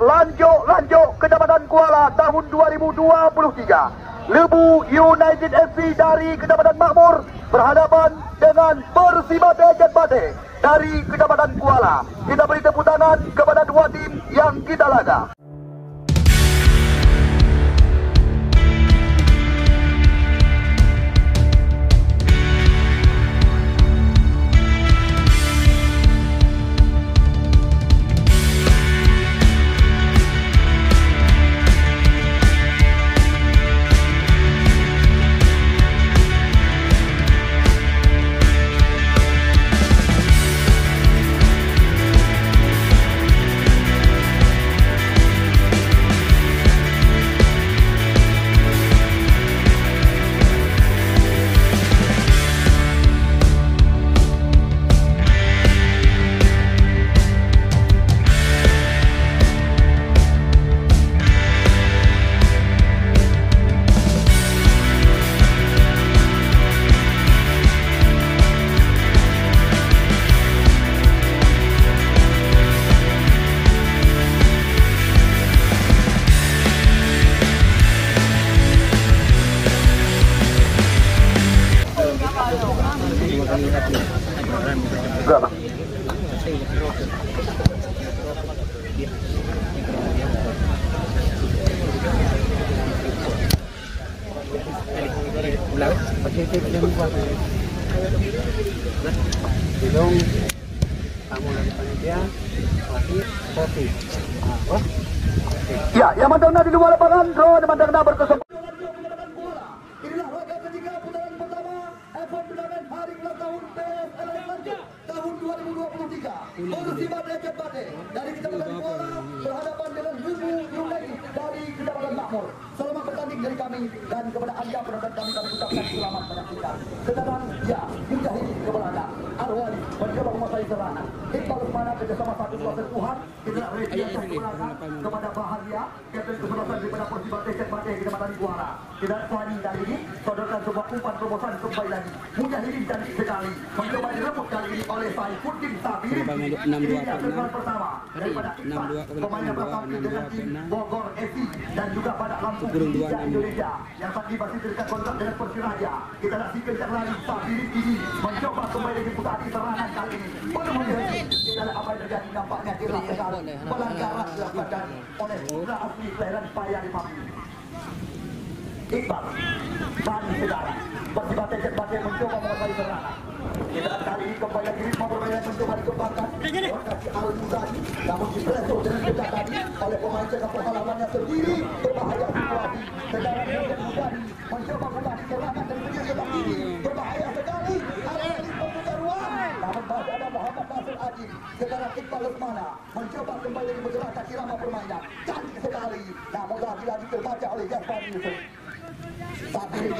lanjut Kecamatan Kuala tahun 2023. Lebu United FC dari Kecamatan Makmur berhadapan dengan Persima Dekat Bate dari Kecamatan Kuala. Kita beri tepuk tangan kepada dua tim yang kita laga. Berapa? Belum tamu dari panitia masih kopi. Ya, yang mandangna di luar lapangan, draw yang mandangna berkesempatan. Inilah laga ketiga putaran pertama F1 Turnamen Hari Ulang Tahun PSLS Lanjut tahun 2023. Persima Dekat Bate dari Kecamatan Kuala berhadapan dengan Lebu United dari Kecamatan Makmur. Selamat bertanding dari kami dan kepada anda penonton kami ucapkan selamat menyaksikan. Sedangkan ya, Mujahid ke belakang, Arwani mencoba menguasai serangan. Iqbal Usmana kerjasama satu proses Tuhan. Kita ready ke belakang kepada Bahagia, Kapten kesebelasan daripada Persima Dekat Bate Kecamatan Kuala. Tidak Fani kali ini sodorkan sebuah umpan terobosan kembali lagi. Mujahidin cantik sekali mencoba direbut kali ini oleh Saifuddin Sabirin. Ini yang pertama daripada Iksan, pemain yang bertanggung dengan tim Bogor FC dan juga pada Lampung Indonesia yang tadi masih terikat kontrak dengan Persiraja. Kita saksikan yang lari Sabirin ini mencoba kembali lagi putari serangan kali ini. Mujahidin tidak ada apa yang terjadi, nampaknya jelas sekali pelanggaran dilakukan oleh putra asli kelahiran Paya Lima. Iqbal Bani Sedara Persima Dekat Bate mencoba menguasai serangan. Kita kali ini kembali lagi ritme permainan mencoba dikembangkan lokasi Al-Muzani, namun dipreso dengan kejar tadi oleh pemain jaga perhalamannya sendiri. Berbahaya situasi. Sedara Muzani mencoba kembali serangan dari segi sebelah kiri. Berbahaya sekali. Al-Alis membuka ruang, namun masih ada Muhammad Nasir Aji. Sedara Iqbal Usmana mencoba kembali lagi bergerak irama permainan. Cantik sekali, namun lagi-lagi terbaca oleh Yasfan Yusuf. Saat ini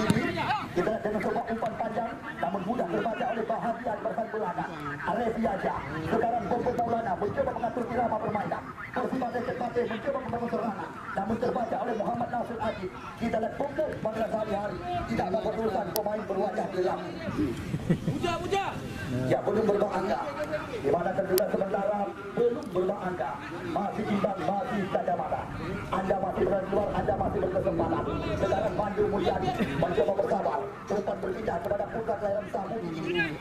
kita dengan sebuah umpan panjang namun mudah terbaca oleh Bahagia di barisan belakang. Arefi aja sekarang Bobo Maulana mencoba mengatur irama permainan. Persima Dekat Bate mencoba membangun serangan namun terbaca oleh Muhammad Nasir Aji. Kita lihat Bobo pada hari tidak dapat urusan pemain berwajah gelap. Ya, belum berbang angka. Di mana kedua sementara belum berbang angka. Masih imbang, masih kacamata. Anda masih berani keluar, Anda masih berkesempatan. Sekarang Pandu Mulyadi mencoba bersabar. Umpan berpindah kepada putra kelahiran Samudi.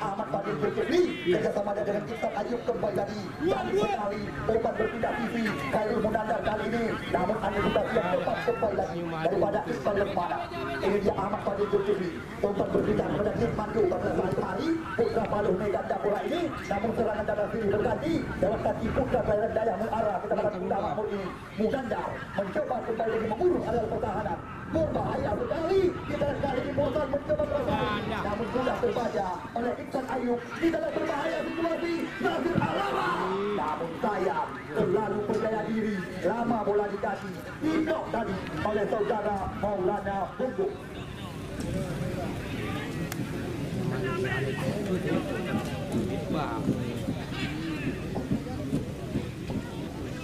Ahmad Fadil Zulkifli kerjasama dengan Iksan Ayub kembali lagi. Cantik sekali umpan berpindah sisi. Khairul Munandar kali ini. Namun Anda juga siap tepat kembali lagi daripada Iqbal Lesmana. Ini dia Ahmad Fadil Zulkifli. Umpan berpindah kepada Nik Mandu pada saat hari. Putra Paluh Medan Dapura ini. Namun serangan darah sini berganti dalam kaki putra kelahiran Dayah Muara. Kita melakukan Kuda Mahmud ini. Munandar mencoba kembali lagi mengurus area pertahanan. Berbahaya sekali. Kita kali ini Bosan mencoba bersaing, namun sudah terbaca oleh Iksan Ayub. Kita berbahaya situasi Nasir Alama. Namun sayang terlalu percaya diri. Lama bola di kaki. Didok tadi oleh saudara Maulana Bungkuk.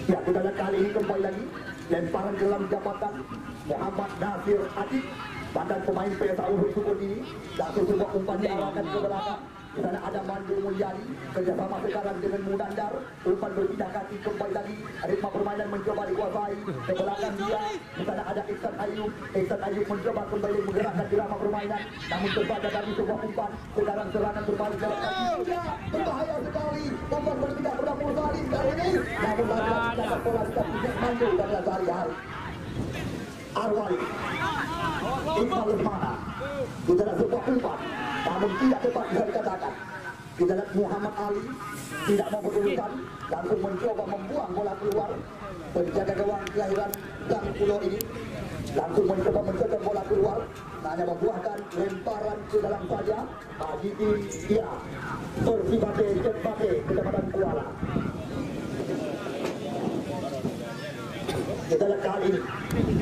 Ya, kita lihat kali ini kembali lagi lemparan gelam jabatan Muhammad Nasir Adik. Badan pemain PSA Uhud Sukun ini langsung sebuah umpan diarahkan ke belakang. Di sana ada Mandu Mulyani kerjasama sekarang dengan Munandar. Umpan berpindah kaki kembali lagi. Ritme permainan mencoba dikuasai. Ke belakang dia. Di sana ada Iksan Ayub. Iksan Ayub mencoba kembali menggerakkan irama permainan. Namun terbaca dari sebuah umpan. Sekarang serangan berbalik dalam kaki. Tidak, berbahaya sekali. Umpan berpindah berdapur Salim kali ini. Namun lagi-lagi dapat bola tidak Mandu dan hari-hari. Arwali Iqbal Lesmana kita lihat sebuah umpan namun tidak tepat bisa dikatakan. Kita lihat Muhammad Ali tidak mau berurusan, langsung mencoba membuang bola keluar. Penjaga gawang kelahiran Gang Pulau ini langsung mencoba mencocok bola keluar, hanya membuahkan lemparan ke dalam saja. Bagi dia Persibate Cepate kedapatan Kuala. Kita lihat kali ini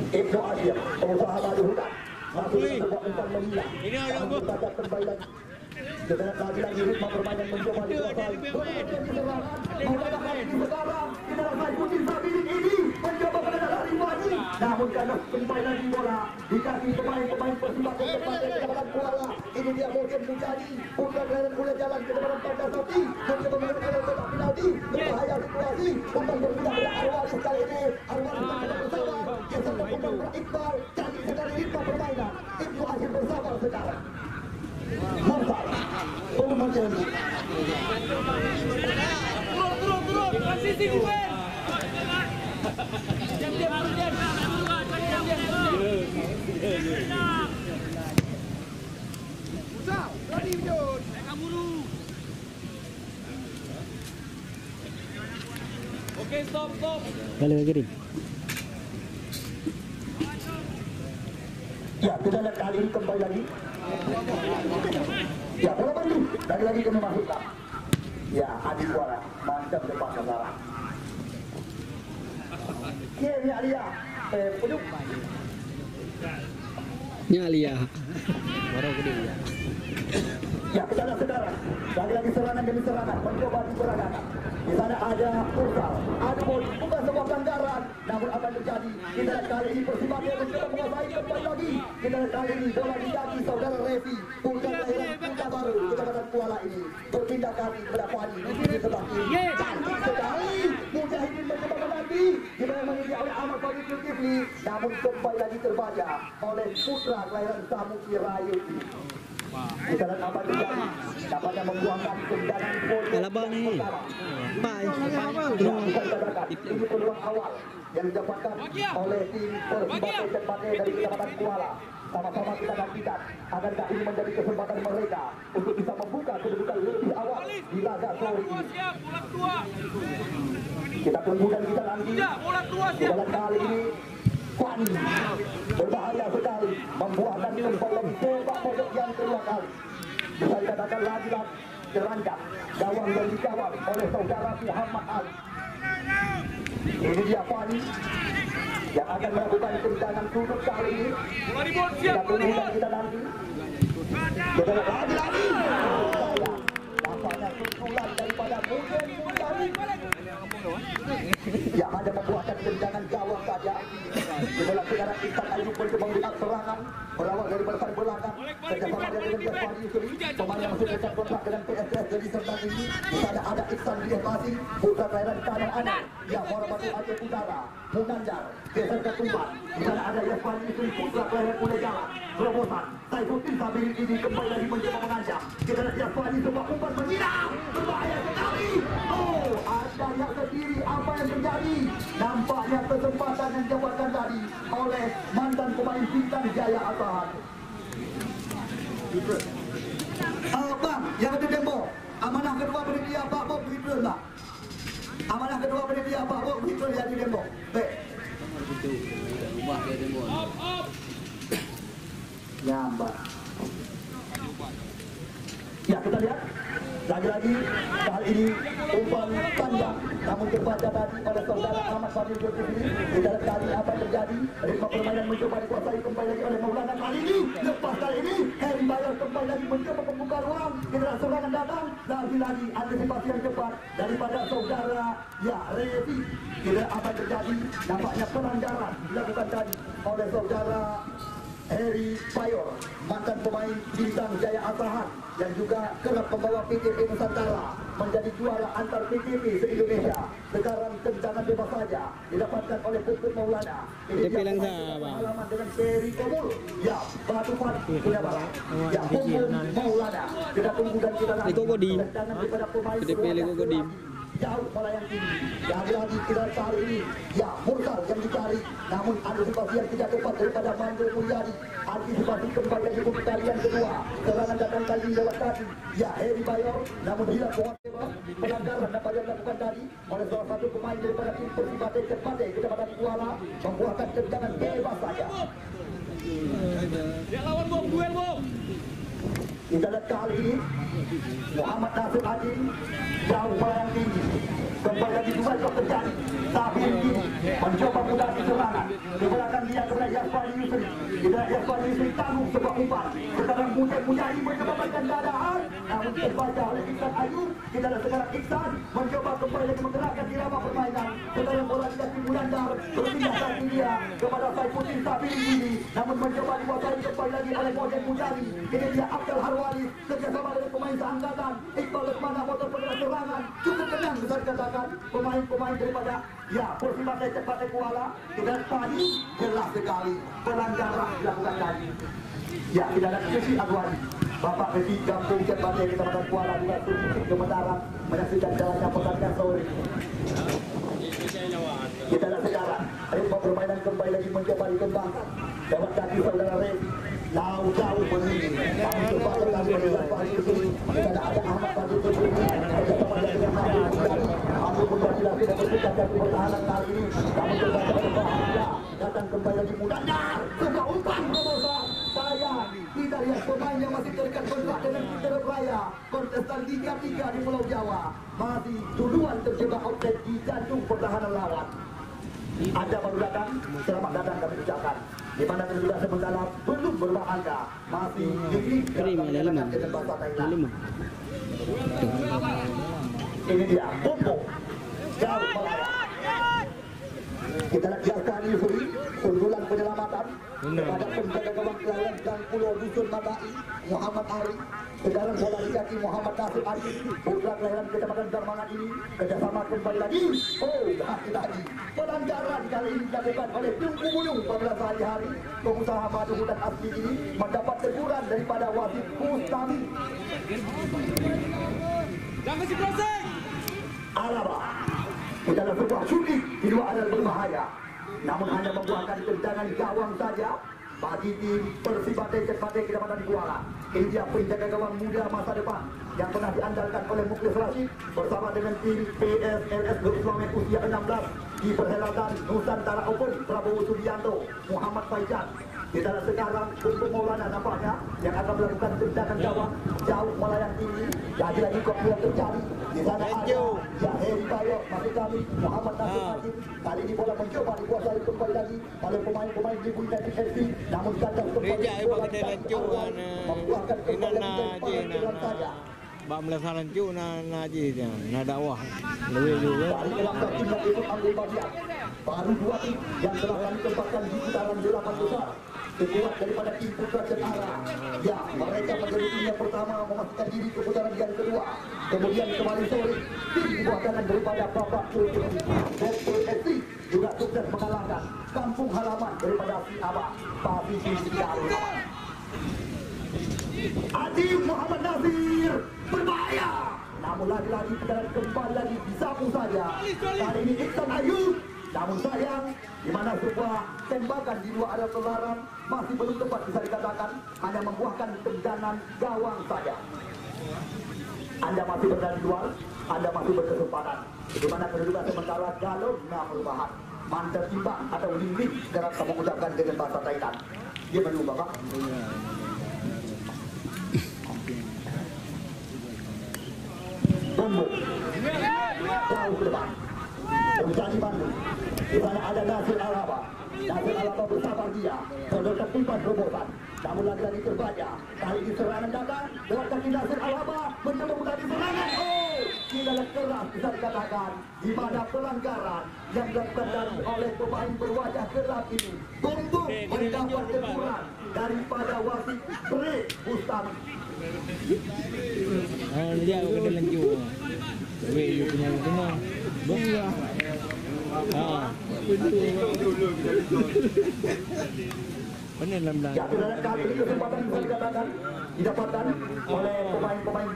Ibnu Asyir, pengusaha baju hutan, masuk ke sebuah umpan menyilang. Namun kita kembali lagi. Kita lihat lagi ritme permainan mencoba dikuasai. Berhasil di serangan, menggunakan di sekarang. Kita lihat Saifuddin Sabilin ini mencoba mengejar lari pagi. Namun karena kembali lagi bola di kaki pemain-pemain Persibate Cepate kedapatan Kuala. Ini dia Mohsen Mujadi, putra kelahiran Kuala Jalan kedapatan Pancasati. Mencoba mengejar kotak penalti, berbahaya situasi. Umpan berpindah pada Arwali kali ini. Arwali mencoba bersama, geser ke umpan pada Iqbal. Cantik sekali ritme permainan. Ibnu Asyir bersabar sekarang. Mantap, turun menjadi. Turun, transisi defense. Diam. Usah, berani Jun. Jangan buru. Oke, stop. Balik lagi, Rin. Ya, kita lihat kali ini kembali lagi. Ya, bola balik. Lagi kami masukkan. Ya, Adi Kuala. Mantap depan sekarang. Ini Alia. Puduk. Ini Alia. Baru gede ya. Ya, kita lihat sekarang. Lagi serangan demi serangan. Mencoba diberagakan. Di sana ada Ursal. Ada Boy. Bukan sebuah pelanggaran. Namun apa yang terjadi? Kita lihat kali ini Persibate mencoba menguasai kembali lagi. Kita lihat kali ini bola di kaki saudara Revi. Putra kelahiran Kota Baru. Kedapatan Kuala ini. Berpindah kaki kepada Fadi. Di sebelah kiri. Cantik sekali. Mujahidin mencoba menanti. Di mana menjadi oleh Ahmad Fadi Zulkifli. Namun kembali lagi terbaca oleh putra kelahiran Samuki Rayu. Kita lihat apa terjadi. Dapatnya membuangkan tendangan poin. Alabang ni. Bye. Ini peluang awal yang didapatkan oleh tim Persibate Cepate dari Kedapatan Kuala. Sama-sama kita nantikan akankah ini menjadi kesempatan mereka untuk bisa membuka kedudukan lebih awal di laga sore ini. Kita tunggu dan kita nanti. Kita lihat kali ini Fani berbahaya sekali membuahkan kembali tembak pojok yang kedua kali. Bisa dikatakan lagi-lagi terancam gawang yang dikawal oleh saudara Muhammad Ali. Ini dia Fani yang akan melakukan tendangan sudut kali ini. Kita tunggu dan kita nanti. Kita lagi-lagi. Nampaknya suntulan daripada Mohsen Mujadi yang hanya membuahkan tendangan gawang saja. Di dalam sekarang Iksan Ayub mencoba melihat serangan berawal dari belakang belakang. Kerjasama dengan Jafar Yusri, pemain yang masih dekat kontrak dengan PSS dari Serdang ini. Di sana ada Iksan Diemasi, putra kelahiran Kanan Anak, yang Hormati Aceh Utara, Munandar, geser ke Tuban. Di sana ada Jafar Yusri, putra kelahiran Kuala Jalan, Terobosan. Saifuddin Sabilin ini kembali lagi mencoba mengancam. Kita lihat Jafar Yusri sebuah umpan menyiram, berbahaya sekali. Oh, ada yang sendiri apa yang terjadi? Nampaknya kesempatan yang didapatkan tadi oleh mantan pemain Bintang Jaya Asahan. Bang, yang ada demo. Amanah kedua pada dia Pak Bob Hidrul lah. Amanah kedua pada dia Pak Bob Hidrul yang di demo. Baik. Rumah dia demo. Nyambar. Ya, kita lihat lagi-lagi kali ini umpan panjang namun terbaca tadi pada saudara Ahmad Fadil Zulkifli. Kita lihat kali apa yang terjadi. Ritme permainan mencoba dikuasai kembali lagi oleh Maulana kali ini. Lepas kali ini Heri Bayer kembali lagi mencoba membuka ruang. Kita lihat serangan datang. Lagi-lagi antisipasi yang cepat daripada saudara Revi. Kita lihat apa yang terjadi. Nampaknya pelanggaran dilakukan tadi oleh saudara Heri Payor, mantan pemain bintang Jaya Asahan yang juga kerap membawa PTP Nusantara menjadi juara antar PTP se-Indonesia. Sekarang tendangan bebas saja didapatkan oleh Puput Maulana. Ini dia pengalaman dengan Heri Komul. Ya, Batufan punya barang. Ya, Puput Maulana. Kita tunggu dan kita nanti tendangan kepada pemain Kodim. Jauh melayang tinggi. Lagi-lagi kita cari ini. Ya, Mursal yang dicari. Namun antisipasi yang tidak tepat daripada Mandul Mulyadi. Antisipasi kembali lagi untuk pertandingan kedua. Serangan datang kali lewat kaki. Ya, Heri Bayor. Namun hilang pohon bebas. Pelanggaran dapat dilakukan tadi oleh salah satu pemain daripada tim Persibate Cepate Kecamatan Kuala membuahkan tendangan bebas saja. Dia lawan bom, duel bom. Kita lihat kali ini Muhammad Nasir Adin jauh melayang tinggi. Kembali lagi duel terjadi. Sabir ini mencoba mudah di serangan. Di belakang dia kepada Yasfari Yusri. Kita Yasfari Yusri tanggung sebuah umpan. Sekarang Mujahid mencoba berikan dadaan. Namun terbaca oleh Iksan Ayub. Kita lihat sekarang Iksan mencoba kembali lagi menggerakkan irama permainan. Sekarang bola dikasih Mulandar. Berpindah kaki dia kepada Saifuddin Sabir ini. Namun mencoba dikuasai kembali lagi oleh Mujahid. Ini dia Abdul Harwali kerjasama dengan pemain seangkatan Iqbal Lesmana motor penggerak serangan. Cukup tenang bisa dikatakan pemain-pemain daripada ya Persibate Cepate Kuala. Tidak tadi jelas sekali pelanggaran dilakukan tadi. Ya, tidak ada Susi Agwadi. Bapak Besi Kampung Cepate Kecamatan Kuala juga Susi Gemetaran menyaksikan jalannya pertandingan sore. Kita lihat sekarang ritme permainan kembali lagi mencoba dikembangkan. Lewat kaki saudara Rezi jauh meninggi. Kami coba kembali melihat pagi ini. Kita ada Ahmad Fadil Tujuh. Bersama dengan Ahmad kembali lagi dan bersikap dari pertahanan kali ini. Kami coba bahagia datang kembali lagi Mulandar. Sebuah umpan terobosan. Saya kita lihat pemain yang masih terikat kontrak dengan Peter Raya. Kontestan Liga 3 di Pulau Jawa masih duluan terjebak outlet di jantung pertahanan lawan. Anda baru datang, selamat datang kami ucapkan. Di mana juga sementara belum berbahagia, masih gigi dalam bahasa Thailand. Ini dia, Bombo, jauh melayang. Kita lihat biarkan Yusri, unggulan penyelamatan kepada penjaga gawang Klayan dan Pulau Dusun Matai, Muhammad Ari. Sekarang bola di kaki Muhammad Nasir Adi, putra kelahiran Kecamatan Darmangan ini kerjasama kembali lagi. Oh, lagi pelanggaran kali ini dilakukan oleh Tunggu Bulung 14 hari pengusaha madu hutan asli ini mendapat teguran daripada wasit Mustami. Jangan kasih crossing. Alaba. Kita ada sebuah shooting di dua area berbahaya. Namun hanya membuahkan tendangan gawang saja bagi tim Persibate Cepate Kecamatan Kuala. Ini dia penjaga gawang muda masa depan yang pernah diandalkan oleh Muklis Rashid bersama dengan tim PSLS Bersuami usia 16 di perhelatan Nusantara Open Prabowo Subianto, Muhammad Faizan. Kita lihat sekarang untuk Maulana nampaknya yang akan melakukan tendangan gawang jauh melayang tinggi. Lagi-lagi kok yang terjadi di sana ada ya Heri Bayo, masih kami Muhammad Nasir Hakim. Kali ini bola mencoba dikuasai kembali lagi oleh pemain-pemain di United FC. Namun kandang kembali membuahkan kembali lagi saja. Bak melaksanakan cu na je na dakwah. Lebih juga. Dari kelangkah tim yang ikut ambil bagian. Baru dua tim yang telah kami tempatkan di putaran 8 besar. Sekuat daripada tim Putra Cetara. Ya, mereka menjadi tim yang pertama memastikan diri ke putaran yang kedua. Kemudian kemarin sore tim dibuahkan daripada Bapak Kultur FC juga sukses mengalahkan kampung halaman daripada si Abah Pavisi Darul. Adi Muhammad Nasir berbahaya. Namun lagi-lagi kita kembali lagi disapu saja. Kali ini Iksan Ayub. Namun sayang, di mana sebuah tembakan di luar area pelaran masih belum tepat bisa dikatakan, hanya membuahkan tendangan gawang saja. Anda masih berada di luar, Anda masih berkesempatan. Di mana kedudukan sementara dalam perubahan. Mandat timbang atau limbing sekarang kamu ucapkan dengan bahasa Thailand. Dia menunggu Bapak. Bombo jauh ke depan menjadi Bandung. Di sana ada Nasir Alaba. Nasir Alaba bersabar dia mendekat umpan terobosan. Namun lagi-lagi terbaca. Kali ini serangan datang lewat kaki Nasir Alaba mencoba menghadapi serangan. Oh, tindakan keras bisa dikatakan di mana pelanggaran yang dilakukan oleh pemain berwajah gelap ini untuk mendapat teguran daripada wasit Brik Bustami. Dia kena lanju. Weh, you punya kena. Bongga. Benar lambat. Ya, tindakan kali ini kesempatan bisa dikatakan didapatkan oleh pemain-pemain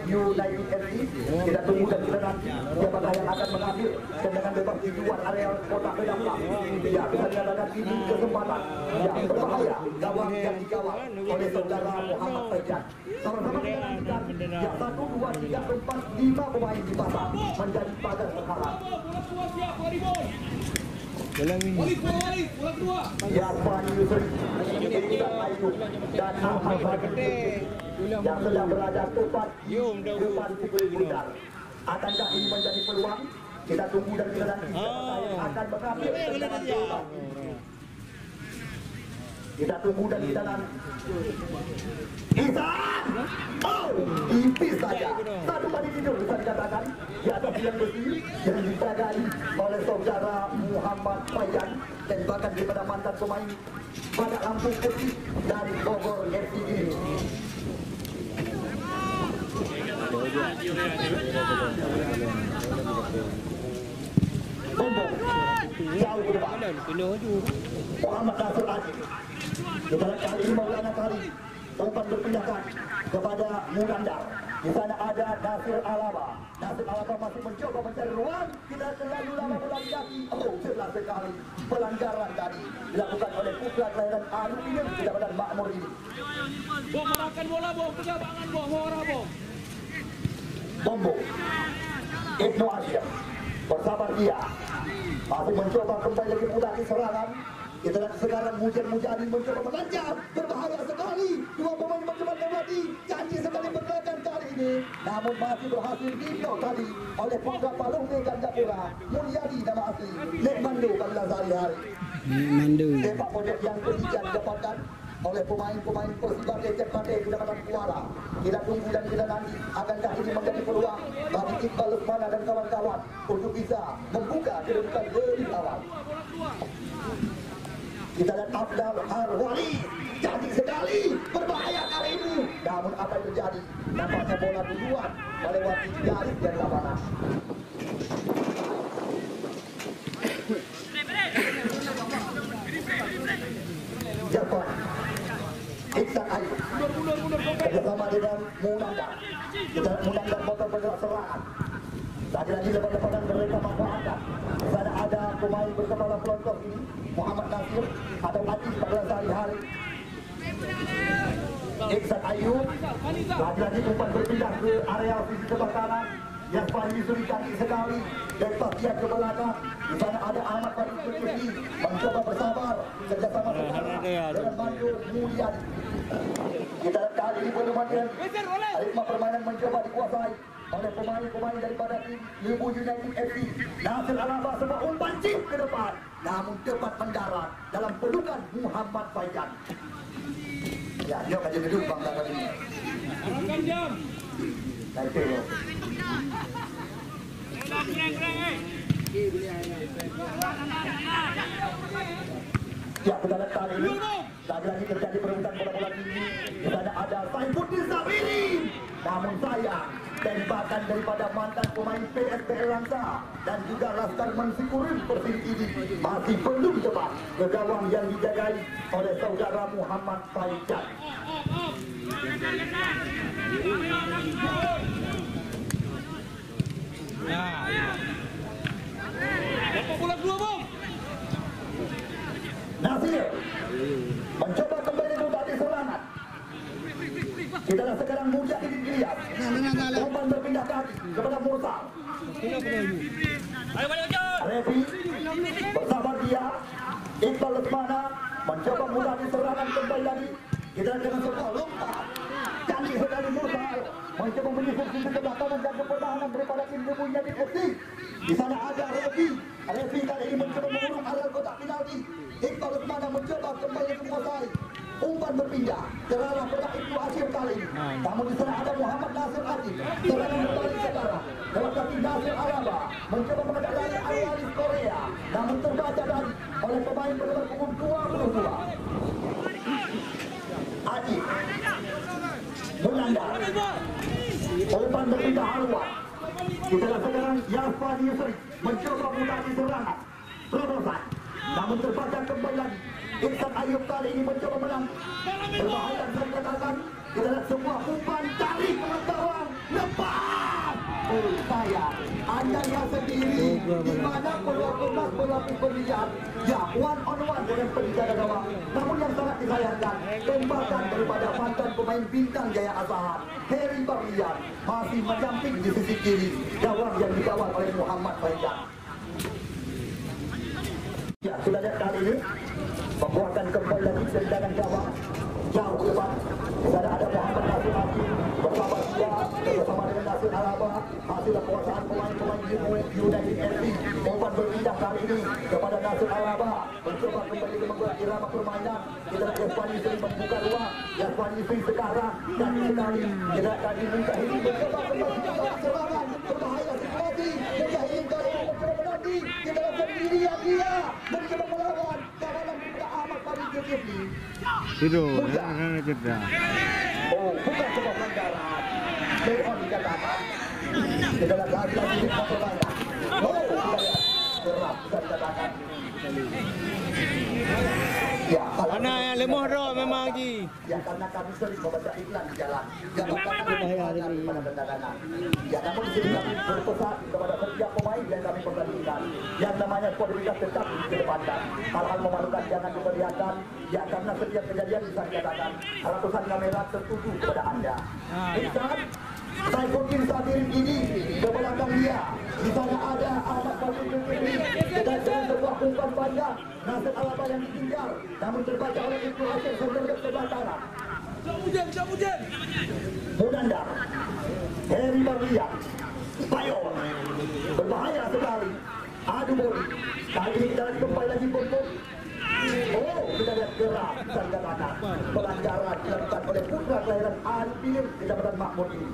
United FC. Kita tunggu dan kita nanti siapakah yang akan mengambil tendangan bebas di luar area kotak penalti. Ya, bisa dikatakan ini kesempatan yang berbahaya gawang yang dikawal oleh saudara Muhammad Fajan. Sama-sama kita nantikan ya 1, 2, 3, 4, 5 pemain dipasang menjadi pagar berharap. Bola kedua siap, Waribon. Dalam ini. Bola kedua. Ya, Fani Yusri, Iksan Ayub dan Ahmad Fadli yang sedang berada tepat di depan pukul bundar. Akankah ini menjadi peluang? Kita tunggu dan kita nanti siapakah yang akan mengambil tendangan bebas. Kita tunggu dan kita nanti. Ihsan! Oh, tipis saja. Satu kali tidur bisa dikatakan di atas tiang besi yang dijagai oleh saudara Muhammad Fajan dan bahkan daripada mantan pemain pada lampu putih dari Bogor FC ini. Bombong jauh ke depan. Muhammad Nasir Aziz. Kita lihat kali ini Maulana Kari umpan berpindahkan kepada Mugandar. Di sana ada Nasir Alaba. Nasir Alaba masih mencoba mencari ruang. Kita terlalu lama melari kaki. Oh, jelas sekali pelanggaran tadi dilakukan oleh putra kelahiran Aluminium Kecamatan Makmur ini. Bom, makan bola, bom. Kejabangan, bom. Mora, bom. Bombo Ibnu Asyam bersabar dia masih mencoba kembali lagi mengulangi serangan. Kita lihat sekarang Mujahidin mencoba melancar, berbahaya sekali. Dua pemain mencoba melewati, janji sekali bergerakan kali ini, namun masih berhasil diblock tadi oleh Pangga Palung Gandapura. Mulyadi nama asli Nek Mandu Kabila sehari-hari. Mandu. Sepak pojok yang ketiga didapatkan oleh pemain-pemain Persiba Ecek Pate Kecamatan Kuala. Kita tunggu dan kita nanti akankah ini menjadi peluang bagi Iqbal Lukmana dan kawan-kawan untuk bisa membuka kedudukan lebih awal. Kita lihat Abdal Arwali, jadi sekali berbahaya kali ini. Namun apa yang terjadi? Nampaknya bola duluan melewati garis dari lapangan. Jepang Iksan Ayub bersama dengan Munandar. Kita Munandar motor bergerak serangan. Lagi-lagi lepas-lepasan mereka manfaatkan. Di sana ada pemain berkepala pelontos ini Muhammad Nasir atau Aziz pada sehari-hari. Iksan Ayub lagi-lagi umpan berpindah ke area sisi sebelah kanan. Yang paling sulit kaki sekali dari bagian ke belakang. Di sana ada Ahmad Fadli Zulkifli mencoba bersabar kerjasama dengan Mandu Mulyadi. Kita lihat kali ini permainan ritme permainan mencoba dikuasai oleh pemain-pemain daripada tim Limu United FC. Nasir Alaba sebuah umpan chip ke depan, namun tepat mendarat dalam pelukan Muhammad Fajan. Ya, dia akan jadi duduk bangsa kali ini. Arahkan jam. Naik dulu. Ya, kita lihat kali ini lagi-lagi terjadi perebutan bola-bola tinggi. Di sana ada Saifuddin Sabiri. Namun sayang, tembakan daripada mantan pemain PSPL Langsa dan juga Laskar Mansikurin Persib ini masih belum tepat ke gawang yang dijagai oleh saudara Muhammad Fajan. Dapat bola kedua, bom. Nasir mencoba kembali kembali serangan. Kita lihat sekarang Mujahidin Ilyas. Umpan berpindah kaki kepada Mursal. Revi bersabar dia. Iqbal Lukmana mencoba mulai serangan kembali lagi. Kita lihat dengan sebuah lompat. Canggih sekali Mursal mencoba menyusun sisi sebelah kanan dan pertahanan daripada tim Limu United FC. Di sana ada Revi. Revi kali ini mencoba mengurung area kotak penalti. Iqbal Lukmana mencoba kembali menguasai. Umpan berpindah ke arah Ibnu Asyam kali ini. Namun di sana ada Muhammad Nasir Aziz. Serangan berbalik sekarang lewat Nasir Alaba mencoba mengejar dari Alialis Korea, namun terbaca dan oleh pemain bernomor punggung 22. Aji Munanda umpan berpindah haluan. Kita lihat sekarang Yafan Yusri mencoba mutasi serangan terobosan, namun terbaca kembali lagi. Iksan Ayub kali ini mencoba menang. Berbahaya saya katakan. Kita lihat semua umpan dari pengetahuan lepas. Oh saya, anda yang sendiri di mana peluang emas berlapis berlian. Ya, one on one dengan penjaga gawang. Namun yang sangat disayangkan, tembakan daripada mantan pemain bintang Jaya Asahan, Heri Barlian, masih menyamping di sisi kiri gawang yang dikawal oleh Muhammad Faizal. Ya, sudah lihat kali ini membuahkan kembali lagi tendangan gawang jauh ke depan. Sana ada Muhammad Nasir Haji bersama dengan Nasir Alaba. Hasil kekuasaan pemain-pemain United FC. Umpan berpindah kali ini kepada Nasir Alaba, mencoba kembali membuat irama permainan. Kita lihat Yaswan Yusri membuka ruang. Yaswan Yusri sekarang dan sekali kita akan diminta ini mencoba kembali serangan berbahaya situasi. Mujahidin kali ini mencoba menanti. Kita lihat sendirian dia mencoba melawan kawalan daripada Ahmad Fahri Zulkifli. Tidur, jangan cerita. Oh, bukan sebuah pelanggaran. Leon dikatakan. Kita lihat lagi di permainan. Oh, kita lihat gerak bisa dikatakan. Ya, Mana yang lemah dah memang Haji. Ya, karena kami sering membaca iklan di jalan. Jangan pada tendangan. Ya, namun di sini kami berpesan kepada setiap pemain yang kami pertandingkan. Yang namanya sportivitas tetap dikedepankan. Hal-hal memalukan jangan diperlihatkan. Ya, karena setiap kejadian bisa dikatakan. Ratusan kamera tertuju kepada anda. Iksan, saya mungkin saat ini ke belakang dia. Di sana ada Ahmad Fahri Zulkifli. Kita dengan sebuah umpan panjang. Nasir Alaba yang ditinggal, namun terbaca oleh Ibnu Hasyim sebelum ke sebelah kanan. Jom hujan. Munanda, Heri Barlian, Bayon, berbahaya sekali. Adu boli. Kali ini kita kembali lagi bonbon. Oh, kita lihat gerak dan katakan pelanggaran dilakukan oleh putra kelahiran Alpin Kecamatan Makmur ini.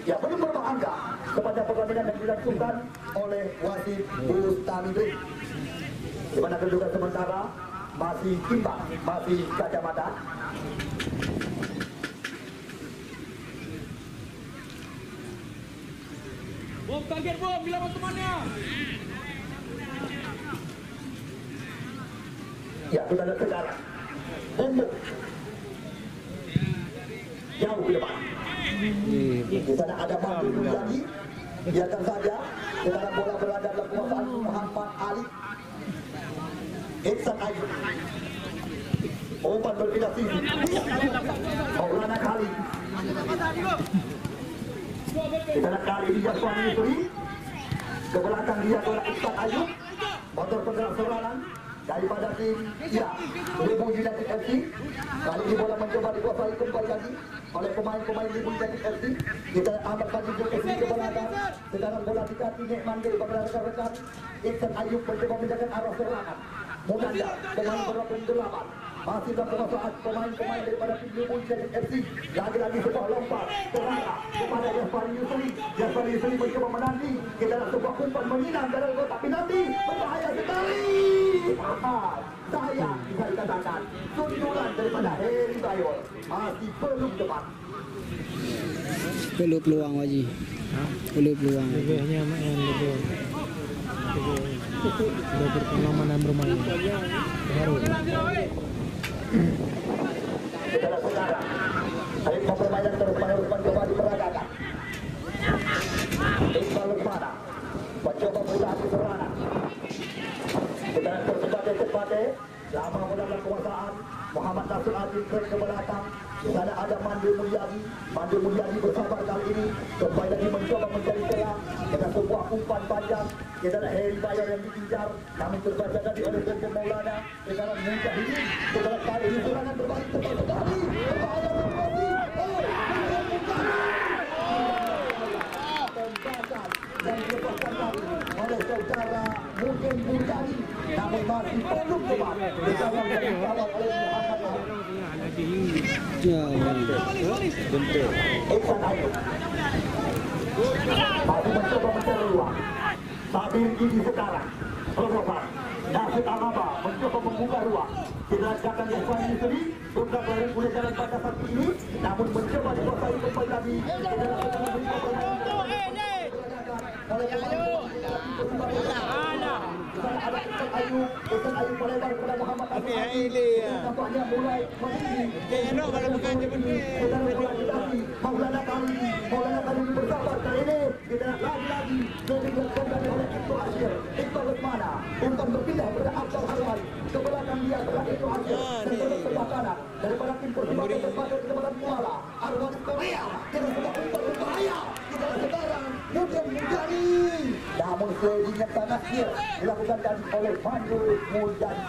Ya, belum berbangga kepada pertandingan yang dilakukan oleh wasit Bustamidri. Di mana kedudukan sementara masih imbang, masih kacamata. Bom target bom, bilang temannya. Ya, kita lihat sekarang. Untuk jauh ke depan. Di sana ada Mahdi Mulyadi. Biarkan saja. Sekarang bola berada dalam kekuasaan Muhammad Ali. Iksan Ayub. Umpan berpindah sisi. Maulana Khalid. Kita lihat kali ini Yaswan Yusri. Ke belakang dia adalah Iksan Ayub. Motor penggerak serangan daripada tim Libu United FC. Kali ini bola mencoba dikuasai kembali lagi oleh pemain-pemain Libu United FC. Kita Ahmad Fahri Zulkifli ke belakang. Sekarang bola dikasih Nek Manggil kepada rekan-rekan. Iksan Ayub mencoba menjaga arah serangan. Munanda, pemain berlapis 8. Masih dalam penguasaan pemain-pemain daripada tim Libu United FC. Lagi-lagi sebuah lompat terarah kepada Yaswan Yusri. Yaswan Yusri mencoba menanti. Kita lihat sebuah umpan menginang dalam kotak penalti. Berbahaya sekali. Saya bisa dikatakan sundulan daripada Heri Bayol masih belum tepat. Perlu peluang Haji. Perlu peluang. Lebihnya main lebih. Sudah berpengalaman dan bermain. Baru. Kita lihat sekarang ritme permainan terus-menerus mencoba diperagakan. Iqbal Lukmana mencoba mengulasi serangan. Kita lihat tersebagai lama mendapat kekuasaan. Muhammad Nasir Haji ke belakang. Di sana ada Mandi Mulyadi. Mandi Mulyadi bersabar kali ini kembali lagi mencoba mencari celah dengan sebuah umpan panjang. Kita lihat Heri Bayar yang dikejar, namun terbaca tadi oleh Joko Maulana. Sekarang Mujahidin. Kita lihat kali ini serangan berbalik tepat sekali. Berbahaya berbalik. Tembakan yang dilepaskan tadi oleh saudara Mungkin Mulyadi, namun masih belum tepat. Dikawal dan dikawal oleh Muhammad Ali. Ya, Iksan Ayub. Tadi mencoba mencari ruang. Tabir ini sekarang. Perobohan. Nasib Amaba mencoba membuka ruang. Dilancarkan yang paling sendiri. Beberapa hari boleh jalan pada saat ini. Namun mencoba dikuasai kembali lagi. Oleh ada Ayub melebar kepada Muhammad nampaknya mulai Maulana kali ini bersabar kali ini kita lagi kembali oleh Ibnu Asyir Iqbal Lesmana untuk berpindah kepada Abdul Harwan ke belakang dia adalah Ibnu Asyir dan sebelah kanan daripada tim Persibaya terbaik kepada Muala Arwan Korea kita sudah berbahaya kita sekarang Mujani namun selanjutnya tanahnya dilakukan tadi oleh Pandu Mujani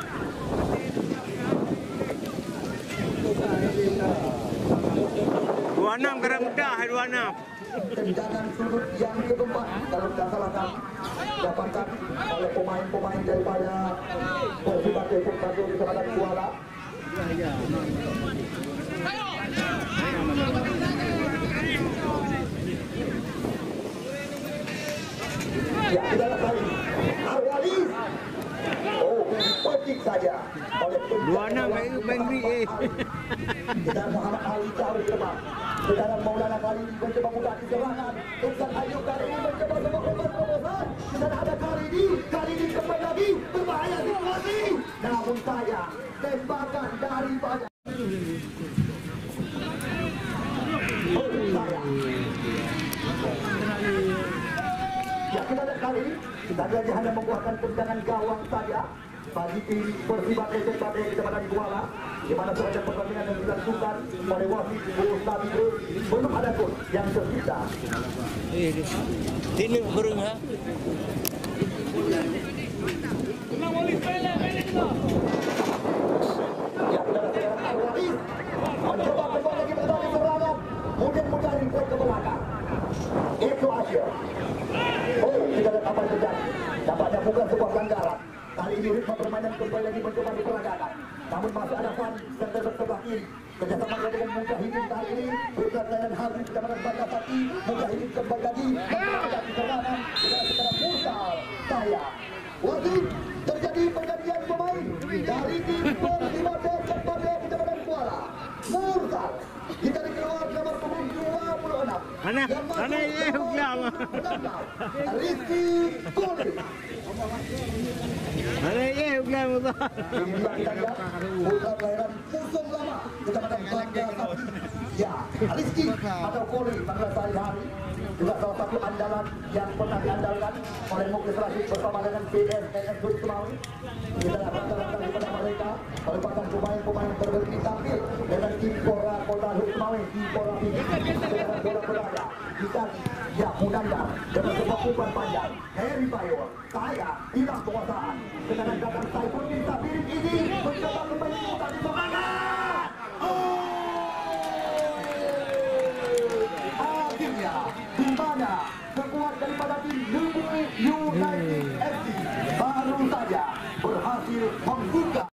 26 gerak mudah 26. Tendangan sudut yang keempat kalau tidak salah dapatkan oleh pemain-pemain daripada Persibaya Persibaya kepada Kuala. Ya, tidak kali. Arwalis. Oh, petik saja oleh 26 Bengri dan Muhammad Ali jauh di depan. Sedangkan Maulana kali ini mencoba mudah di serangan. Iksan Ayub kali ini mencoba terobosan. Di sana ada kali ini kembali lagi berbahaya situasi. Namun sayang tembakan daripada ya kita lihat kali ini kita hanya membuahkan tendangan gawang saja bagi tim Persibaya Persibaya kepada Kuala di mana sepanjang pertandingan yang dilakukan oleh wasit Ustaz belum ada gol yang tersisa. Sini burung ha. Ya saudara-saudara Arwalis mencoba kembali lagi bertanding serangan mudah-mudahan dibuat ke belakang. Itu Asyir. Oh, kita lihat apa yang terjadi. Nampaknya bukan sebuah pelanggaran. Kali ini ritme permainan kembali lagi mencoba diperagakan. Namun masih ada Fan serta sebelah kiri. Kerjasama dengan Mujahidin kali ini bergerak layanan habis kepada Bandar Pati. Mujahidin kembali lagi menghadapi serangan secara brutal. Saya wasit terjadi pergantian pemain dari tim Persibaya Persibaya Kecamatan Kuala. Mursal kita dikeluar nomor punggung 26. Mana ye huklam. Rizky Kuli. Mana ye huklam tu. Putra kelahiran Pusung Lama Kecamatan Bandar Pati. Ya, Rizky atau Kuli pada sehari-hari juga salah satu andalan yang pernah diandalkan oleh Muklis Rashid bersama dengan PSNS Budi Semawi. Kita rata-rata kepada mereka merupakan pemain-pemain berbeda tampil dengan tim Pora Kota Semawi, tim Pora Tinggi, dengan bola berada di kaki ya Munanda dengan sebuah umpan panjang. Heri Bayo, saya hilang kekuasaan. Sedangkan datang Saifuddin Sabirin ini mencoba kembali mudah di serangan. Akhirnya di mana sekuat daripada tim Lubu United FC baru saja berhasil membuka.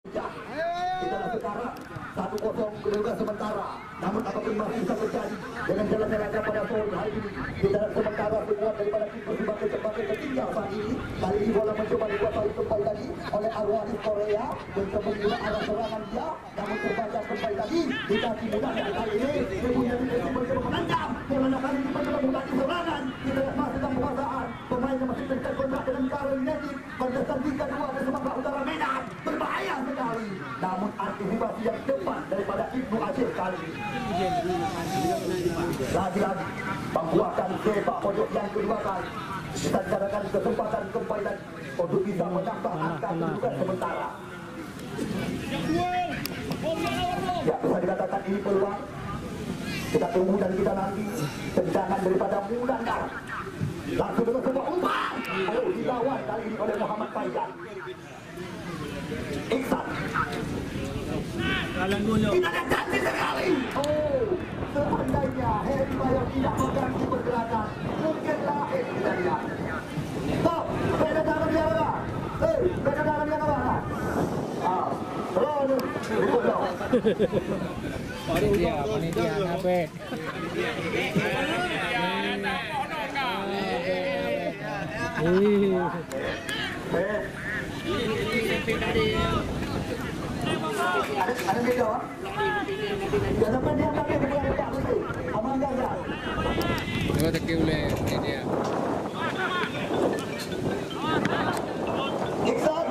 Kita sekarang 1-0 kedudukan sementara. Namun apapun masih bisa terjadi dengan jalannya laga pada sore hari ini. Kita sementara sekuat daripada tim Persibaya sebagai ketinggal saat ini. Kali ini bola mencoba dikuasai kembali lagi oleh Arwalis Korea. Mencoba mengubah arah serangan dia. Namun terbaca kembali lagi di kaki mudah dan kali ini Ibunya Messi mencoba mengancam. Bola kali ini mencoba mudah di serangan. Kita masih dalam penguasaan. Pemain yang masih terikat kontrak dengan Karel Nedik. Berdasar 3-2 dari Sumatera Utara Medan. Berbahaya sekali. Namun antisipasi yang tepat daripada Ibnu Asyir kali ini. Lagi-lagi membuahkan sepak pojok yang kedua kali. Kita carakan kesempatan kembali lagi untuk bisa menambah angka kedudukan sementara. Ya, bisa dikatakan ini peluang. Kita tunggu dan kita nanti tendangan daripada Munandar. Langsung dengan sebuah umpan. Oh, dilawan kali ini oleh Muhammad Faizal. Iksan. Kita ada cantik sekali. Oh, seandainya Heri Bayo tidak mengganti pergerakan, mungkin lain kita lihat. Stop, beda tangan dia apa? Beda tangan dia apa? Terus, ikut dong. Panitia ngapain? Ada beda. Kenapa dia pakai bola depan itu? Aman gagal. Tengok teki boleh dia. Iksan.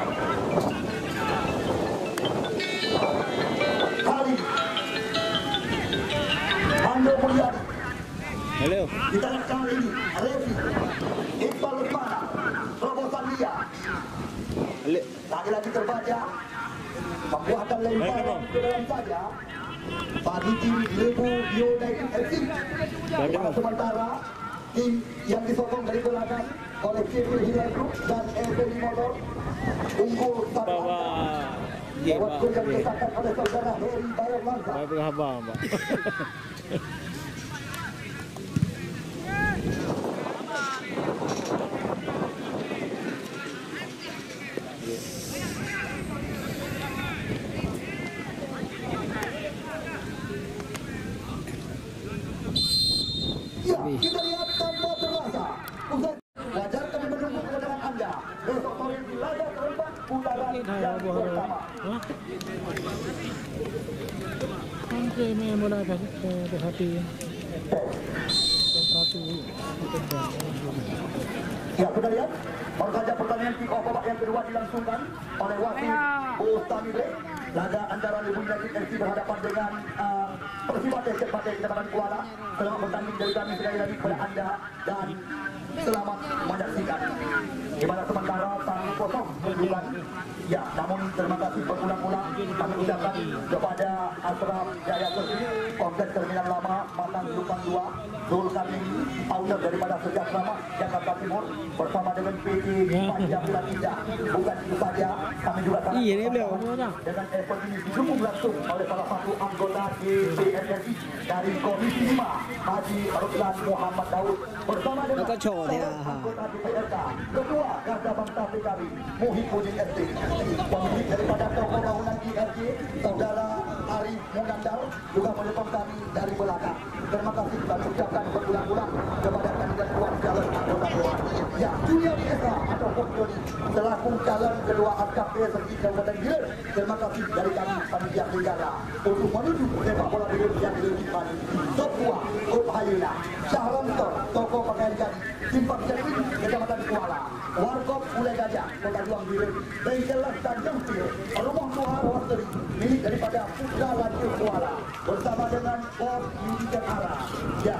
Kali. Ando Mulyadi. Hello. Kita lihat kali ini. Refi. Iqbal Lukmana. Terobosan dia. Lagi-lagi terbaca. Membuahkan lemparan ke dalam saja. Bagi tim Lebu United FC. Sementara tim yang disokong dari belakang oleh CV Hilal Group dan FPI Motor unggul satu lewat gol yang disahkan oleh saudara Heri Bayar Lanza. Apa khabar, Pak? Ya, kita lihat tanpa terasa. Usai wajar kami menunggu kedatangan Anda. Besok sore di laga keempat putaran yang pertama. Sampai main bola ke hati. Satu. Ya, kita lihat baru saja pertandingan kick off babak yang kedua dilangsungkan oleh wasit Ustamide. Laga antara Lebu United FC berhadapan dengan Persibate Kecamatan Kuala. Selamat bertanding dari kami sekali lagi kepada Anda dan selamat menyaksikan. Di mana sementara 1-0 kedudukan. Ya, namun terima kasih berulang-ulang kami ucapkan kepada Asraf Jaya Kerti, Kompleks Terminal Lama, Matang Lupang 2, Zul Kaming, owner daripada Sejahtera Jakarta Timur, bersama dengan PT Panjang Indah. Bukan itu saja, kami juga sangat dengan effort ini didukung langsung oleh salah satu anggota DPRRI dari Komisi 5, Haji Ruslan Muhammad Daud, bersama dengan anggota DPRK, Ketua Garda Bangsa PKB, Muhyiddin ST, pemilik daripada tokoh bangunan IRJ, Saudara Arif Munandar, juga menyokong kami dari belakang. Terima kasih kami ucapkan berulang-ulang kepada kandidat kuat calon anggota Dewan. Ya, Juliani Esa ataupun Joni selaku calon kedua AKP sergi Kabupaten Gilir. Terima kasih dari kami panitia negara untuk menuju sepak bola Gilir yang dilakukan. Sopua, Hayuna, Syahrantor, tokoh pakaian jadi, Simpang Jermin, Kecamatan Kuala, Warkop Mulai Gajah, Kota Juang Gilir, Bengkelas Tanjung Priok, Rumah Tua Rawasteri, milik daripada Putra Lajur Kuala, bersama dengan Bob Yudikan Ara. Ya,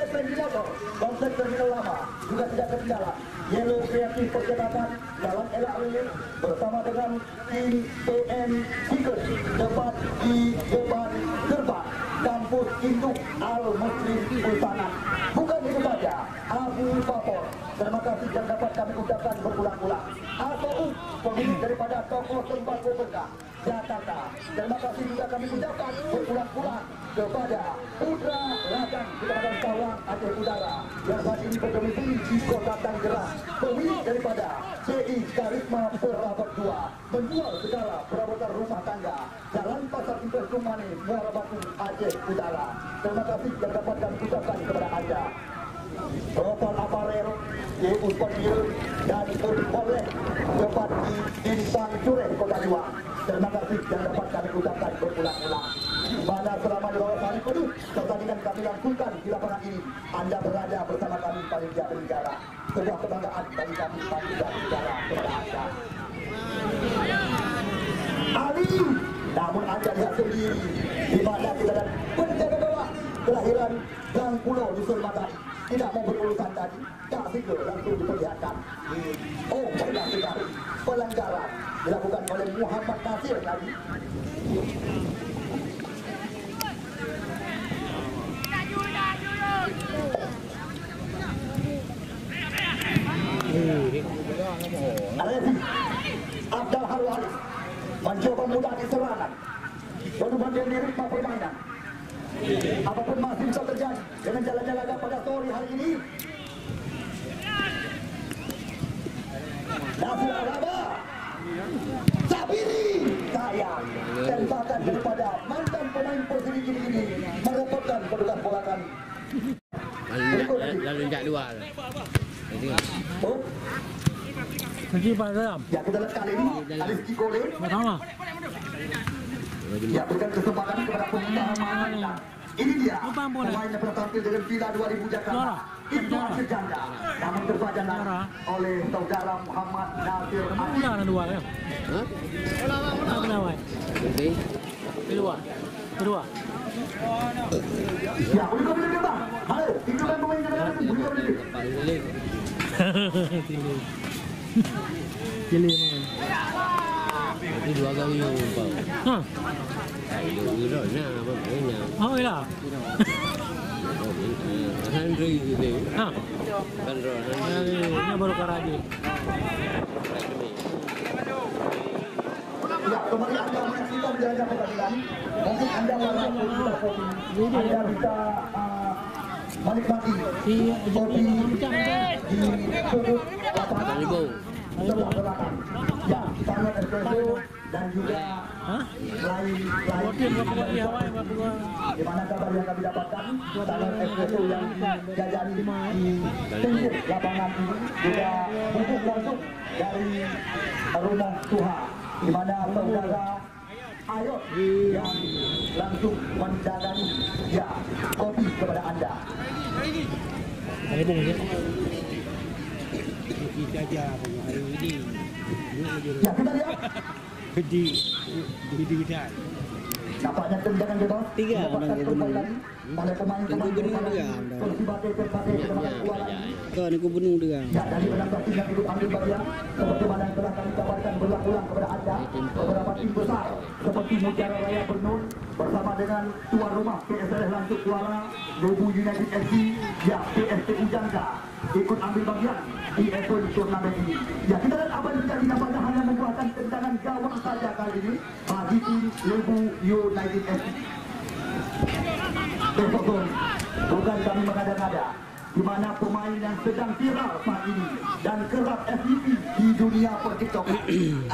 FPI Motor, Kompleks Terminal Lama, juga tidak ketinggalan. Yellow Kreatif Percetakan, Jalan Elak Lele, bersama dengan tim PN Tikus, tepat di depan gerbang Kampus Induk Al-Muslim Ultanan. Bukan itu saja, Abu Papor, terima kasih yang dapat kami ucapkan berulang-ulang. ATU, pemilik daripada toko sembako berkah Jakarta. Terima kasih juga kami ucapkan berulang-ulang kepada Putra Ladang Kecamatan Sawang Aceh Utara yang saat ini berdomisili di Kota Tanggerang. Pemilik daripada CI Karisma Perabat 2 menjual segala perabotan rumah tangga Jalan Pasar Impres Rumani, Muara Batu, Aceh Utara. Terima kasih yang dapat kami ucapkan kepada Anda. Ropan Aparel, Yeus Pemil, dan oleh tepat di Bintang Cureh Kota Juang. Terima kasih yang dapat kami ucapkan berulang-ulang. Mana selama di bawah hari penuh pertandingan kami langsungkan di lapangan ini, Anda berada bersama kami panitia penyelenggara. Sebuah kebanggaan bagi kami panitia penyelenggara kepada Anda. Ali, namun Anda lihat sendiri di mana kita dan penjaga gawang kelahiran Gang Pulau Dusun Matai tidak mau berurusan tadi, tak segera langsung diperlihatkan. Oh, banyak sekali pelanggaran dilakukan oleh Muhammad Nasir tadi. Alesi Abdal Harwari mencoba mudah di serangan, berubah dari ritme permainan. Apapun masih bisa terjadi dengan jalannya laga pada sore hari ini. Nasir Araba, Sabiri, sayang tembakan daripada mantan pemain Persib ini merepotkan petugas bola kami. Lalu injak dua. Oh, Nanti Pak Dalam. Ya, kita lihat kali ini Rizky Gole. Sama. Ya, berikan kesempatan kepada pemuda Malaysia. Ini dia pemain yang pernah tampil dengan Villa 2000 Jakarta. Itu hasil janda. Namun terbajanan oleh saudara Muhammad Nasir Adi. Ulang dua kan? Hah? Apa nama? Okey. Kedua. Kedua. Ya, boleh kau boleh bang. Halo, tinggalkan pemain cadangan itu. Boleh kau boleh. Pilih. Pilih mana? Itu 2 kali yang umpau. Ha. Ayo, iro na apa punya. Oh iya. Henry itu. Ha. Bandro. Ini baru karaji. Ya, kembali anda menyaksikan jalannya pertandingan. Mungkin anda melihat anda bisa menikmati Si kopi Jam di sudut lapangan Ribu. sebelah belakang. Ya, sangat espresso dan juga Hah? lain Hotel buat di Hawaii buat dua. di mana kabar yang kami dapatkan sangat espresso yang dijajani di pinggir lapangan ini juga bubuk langsung dari rumah Tuhan di mana saudara Ayot yang langsung mendatangi ya kopi kepada anda. Ada bung je. Kita aja hari ini. Ya, kita lihat Di bidang. nampaknya tendangan bebas didapatkan kembali lagi oleh pemain-pemain Persibate Kedatangan Kuala. Kau ni gubernur dia. Ya, dari penantang tim yang ikut ambil bagian seperti mana yang telah kami kabarkan berulang-ulang kepada anda, beberapa tim besar seperti Mutiara Raya Bernun bersama dengan tuan rumah PSRS Langsung Kuala, Lebu United FC, ya PSTU Jangka ikut ambil bagian di event turnamen ini. Ya, kita lihat apa yang terjadi nampaknya hanya membuahkan tendangan gawang saja kali ini bagi tim Lebu United FC. Besok bukan kami mengada-ngada di mana pemain yang sedang viral saat ini dan kerap FVP di dunia pertiktokan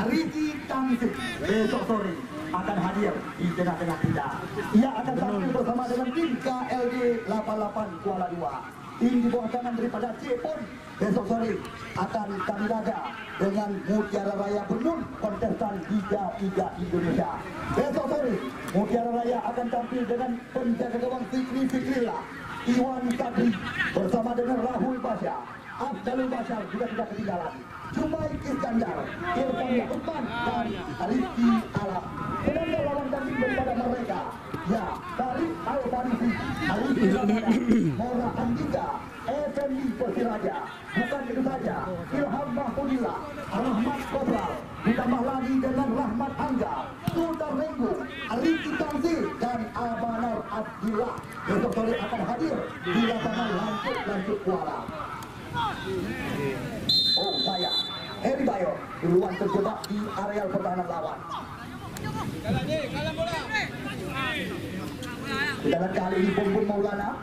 Ricky Tangsik besok sore akan hadir di tengah-tengah kita. Ia akan tampil bersama dengan tim KLD 88 Kuala 2. Tim di bawah tangan daripada C pun besok sore akan kami laga dengan Mutiara Raya Bernun, kontestan Liga 3 Indonesia. Besok sore Mutiara Raya akan tampil dengan penjaga gawang Fikri-Fikrillah, Iwan Sabri bersama dengan Rahul Basya, Abdul Bashar juga tidak ketinggalan. Jumai Iskandar, Irfan Uthman dan Rizky Alam. Penanda lawan tanding daripada mereka, ya, Tarik Al-Farisi, Rizky Ramada, Mora Andika, Effendi Persiraja. Bukan itu saja, Ilham Mahmudillah, Rahmat Kopral, ditambah lagi dengan Rahmat Angga, Sultan Renggu, Ricky Tanzil dan Abanar Abdillah. Besok sore akan hadir di lapangan Langsung Kuala. Oh, saya Heri Bayo duluan terjebak di areal pertahanan lawan. Sedangkan kali ini Bumbun Maulana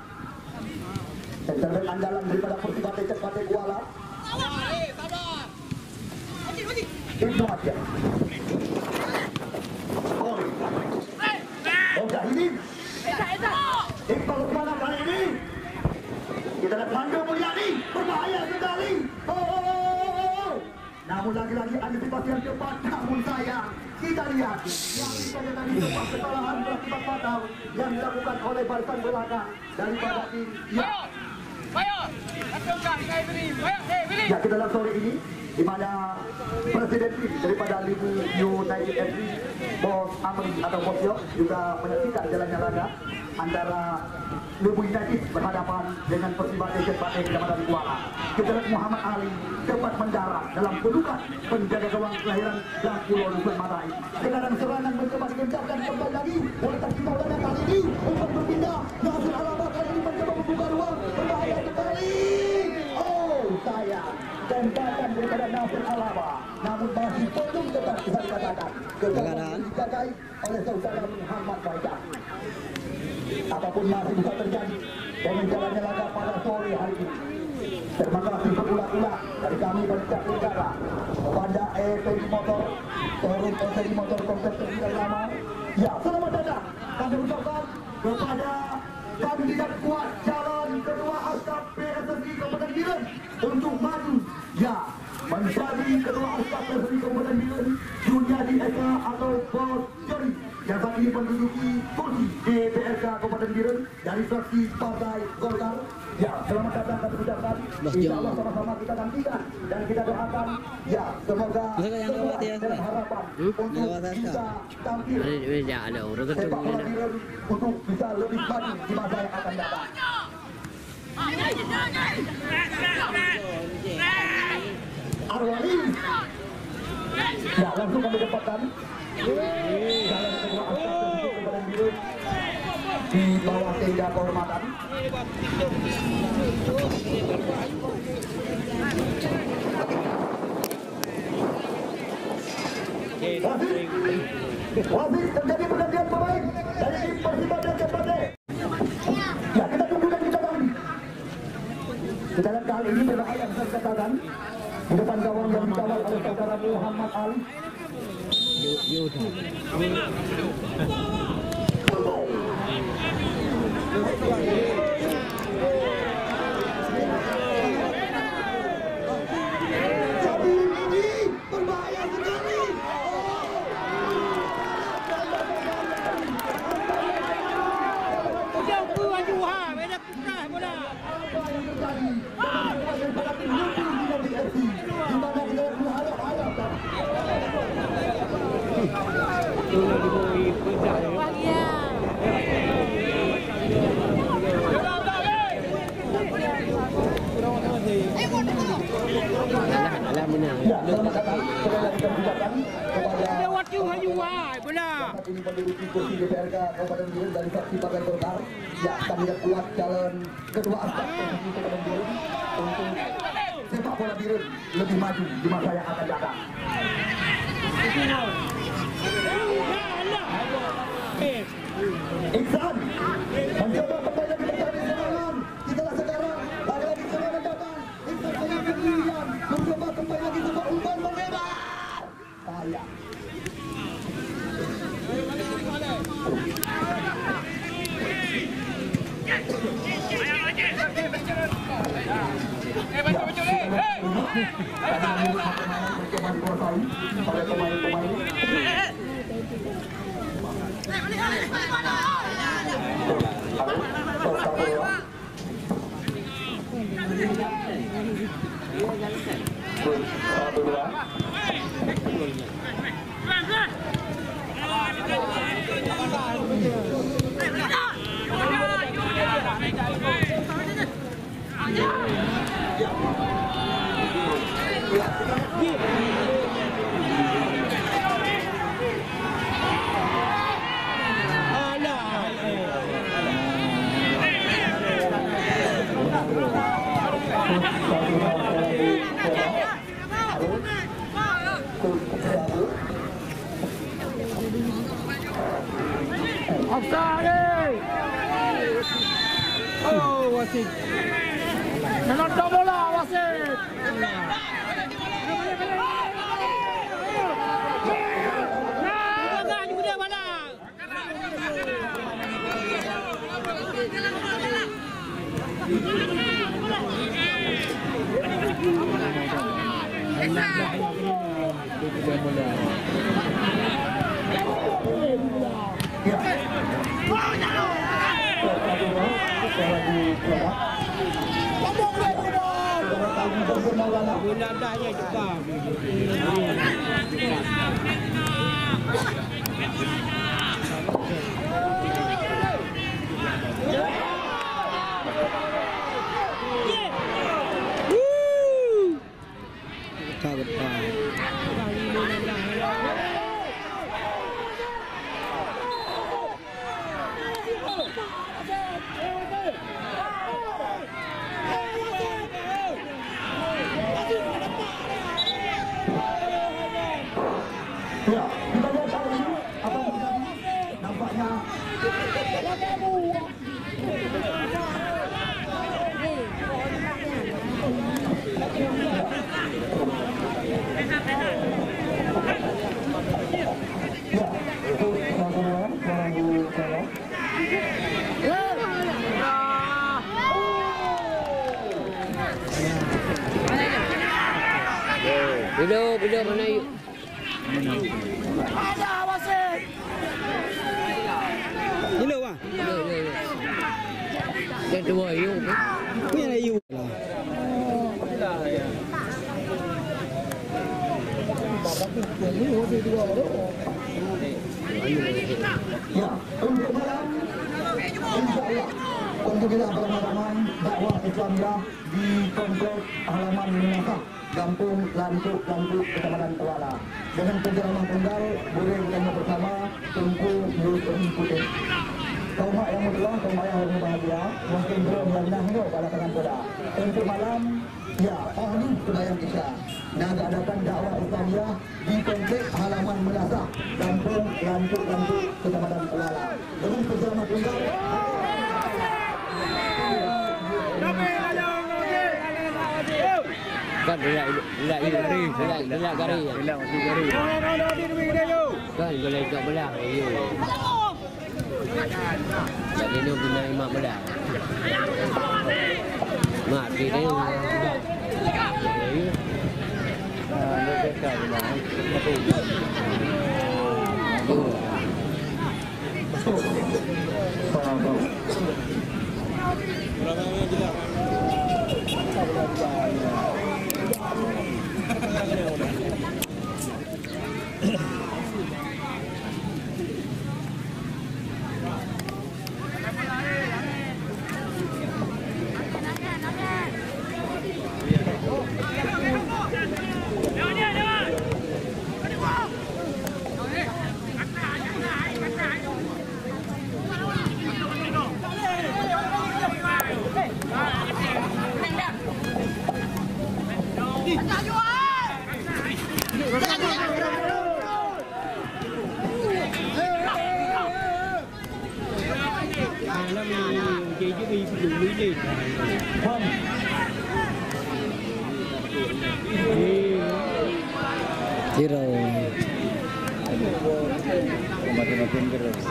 center andalan daripada Persibate Kedatangan Kuala. Itu aja. Oh, dah ini. Iqbal kemana kali ini? Kita lihat Mando Mulyani berbahaya sekali. Oh. Namun lagi-lagi antisipasi yang cepat. Namun sayang, kita lihat yang saja tadi sebuah kesalahan berakibat fatal yang dilakukan oleh barisan belakang daripada tim. Ya, kita lihat sore ini di mana presiden tim daripada Lebu United FC, Bos Amri atau Bos Yok juga menyaksikan jalannya laga antara Lebu United berhadapan dengan Persibate Kedatangan Kuala. Kita lihat Muhammad Ali cepat mendarat dalam pelukan penjaga gawang kelahiran dan Pulau Nusa Marai. Sekarang serangan mencoba digencarkan kembali lagi oleh Taki Maulana kali ini untuk berpindah. Nasir Alaba kali ini mencoba membuka ruang, berbahaya sekali. Oh, sayang, tembakan daripada Nasir Alaba, namun masih belum tetap bisa dikatakan. Kegagalan dijagai oleh saudara Muhammad Baikah. Apapun masih bisa terjadi dengan jalannya laga pada sore hari ini. Terima kasih berulang-ulang dari kami Berkat Negara kepada EPD Motor, Showroom EPD Motor konsep terbilang lama. Ya, selamat datang kami ucapkan kepada kandidat kuat calon ketua Asap PSSI Kabupaten Biren untuk maju, ya, menjadi ketua Junyadi Eka atau Bos Jori yang saat ini menduduki kursi DPRK Kabupaten Biren dari fraksi Partai Golkar. Ya, selamat datang kami ucapkan. Insya Allah sama-sama kita nantikan dan kita doakan. Ya, semoga semua dan harapan untuk bisa tampil sepak bola Biren untuk bisa lebih maju di masa yang akan datang. Arwani. Ya, langsung kami dapatkan jalan kedua Kabupaten Biren di bawah tenda kehormatan. Wasit terjadi pergantian pemain dari tim Persiba dan Jepate. Ya, kita tunggu dan kita tunggu. Kita lihat kali ini berbahaya yang saya katakan di depan gawang yang dikawal oleh saudara Muhammad Ali. Jadi ini berbahaya sekali. Ya, selamat datang. Sekali lagi kami ucapkan kepada saat ini menduduki kursi DPRK Kabupaten Biren dari fraksi Partai Golkar. Ya, kami lihat kuat calon kedua aspek posisi Kabupaten Biren untuk sepak bola Biren lebih maju di masa yang akan datang. Iksan mencoba kembali lagi mencari serangan. Setelah sekarang lagi serangan datang. Iksan saya kemudian mencoba kembali lagi sebuah umpan menembak. Sayang. Oleh pemain-pemain. Oh, wasit. Menonton bola, wasit. Bulandanya juga. Ada wasit. Gila bang. Yang dua you. Punya ada you. Ya, untuk malam insya-Allah untuk kita pengalaman dakwah Islamiyah di komplek halaman Minasa, Kampung Lantuk, Kecamatan Kuala. Dengan penceramah tunggal boleh bertanya bersama Tunku Yusuf Putih. Kaumak yang mulia, kaumak yang berbahagia, mungkin belum yang nahyo pada tangan kuda. Untuk malam, ya, ahli sembahyang Isya. Dan adakan dakwah Islamiyah di komplek halaman Minasa, Kampung Lantuk, Kecamatan Kuala. Dengan penceramah tunggal. Kan gelak gari. Kan boleh kat belah you. Jadi ni guna imak belah. Mak dia. Zero. Makin keras.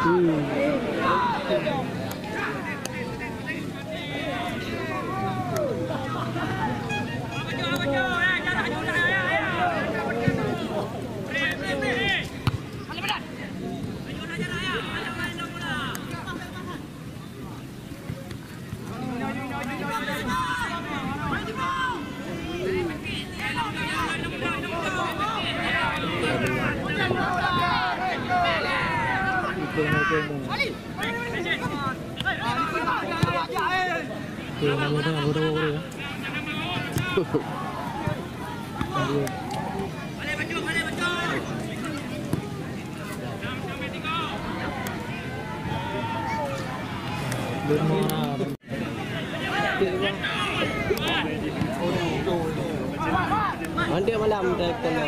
Nanti malam kita kena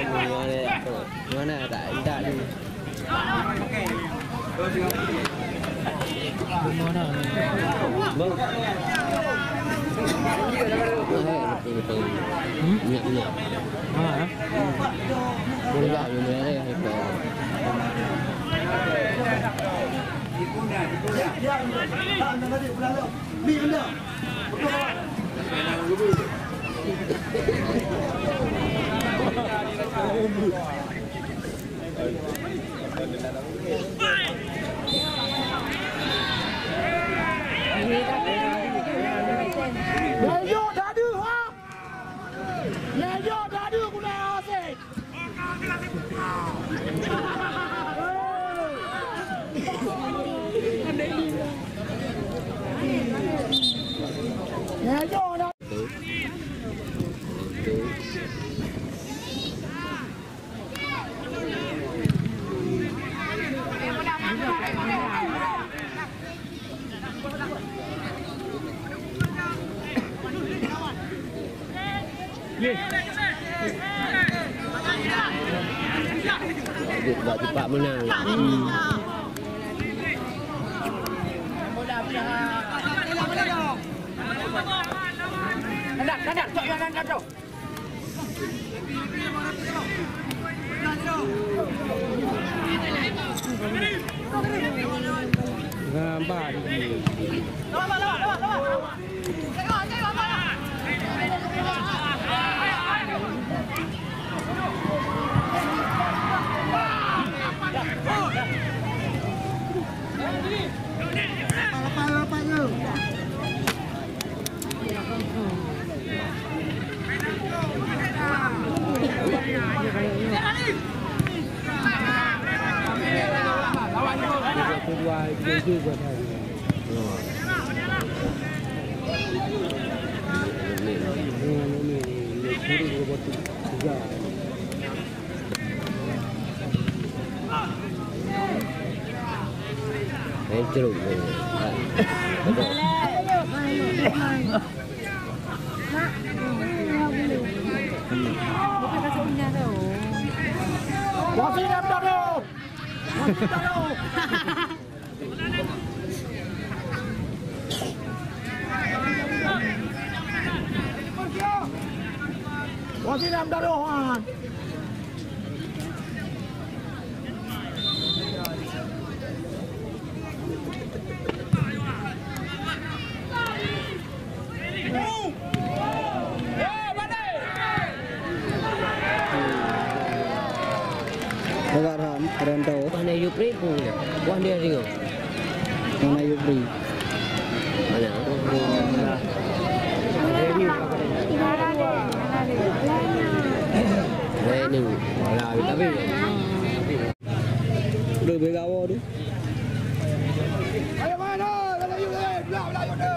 mana tak ni. Mana? Bang. Betul. Minyak. Ah. Boleh tak minyak ni? Leyo dadu ha. Leyo dadu guna wasit. Leyo dah. Dia buat cepat menang. Kanak, cok yang kanak tu. Nampak ni. dia juga tadi. Ini kiri juga betul juga. Jeruk. Wasit dah berdoa. Wasit berdoa. Wasit dah berdoa. Agak rantau. Mana you pray pun. Wah dia ringo. Mana you beri? Mana? Ini lah tapi Udah begawa tu. Ayo mana? Kalau you belah you tu.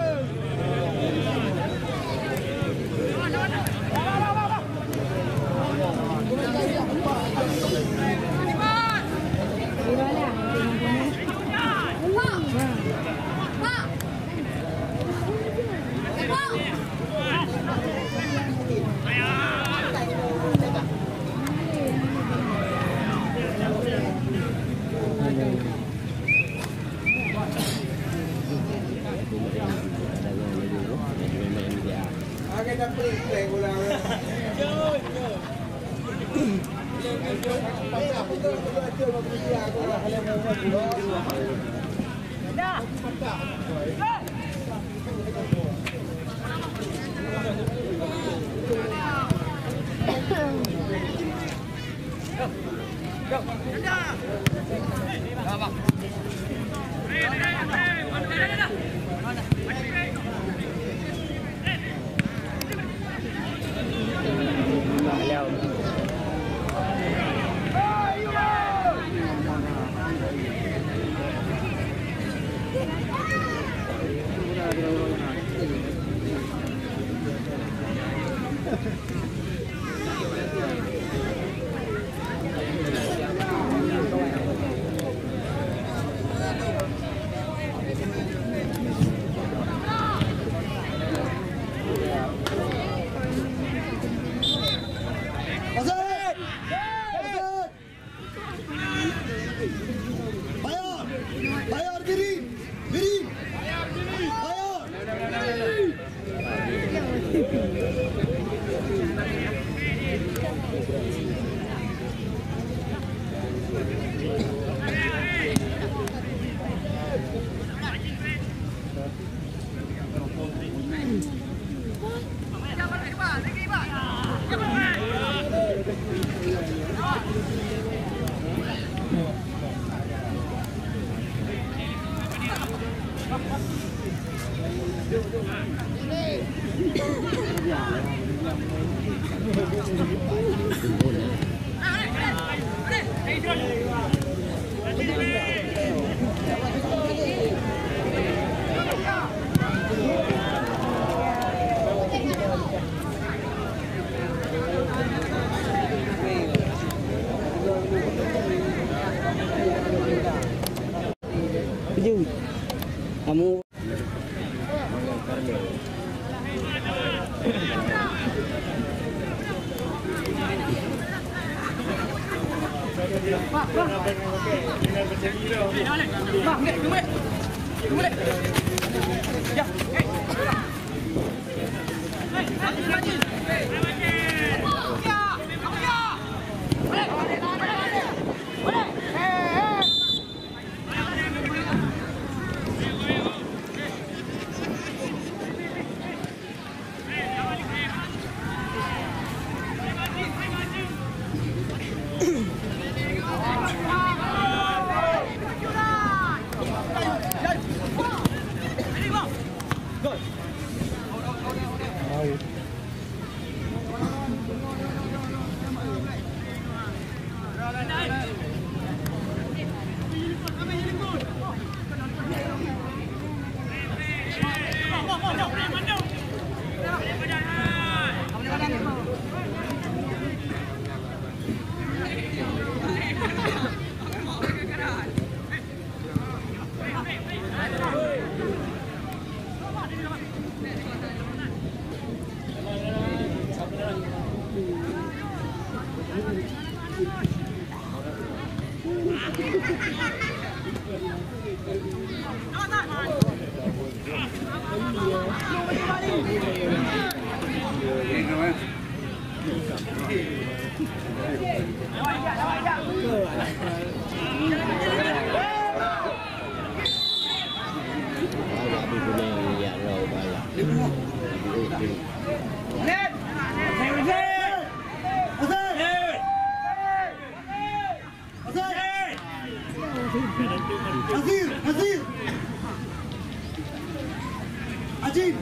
Bayar diri. Kamu Azir. Ajin.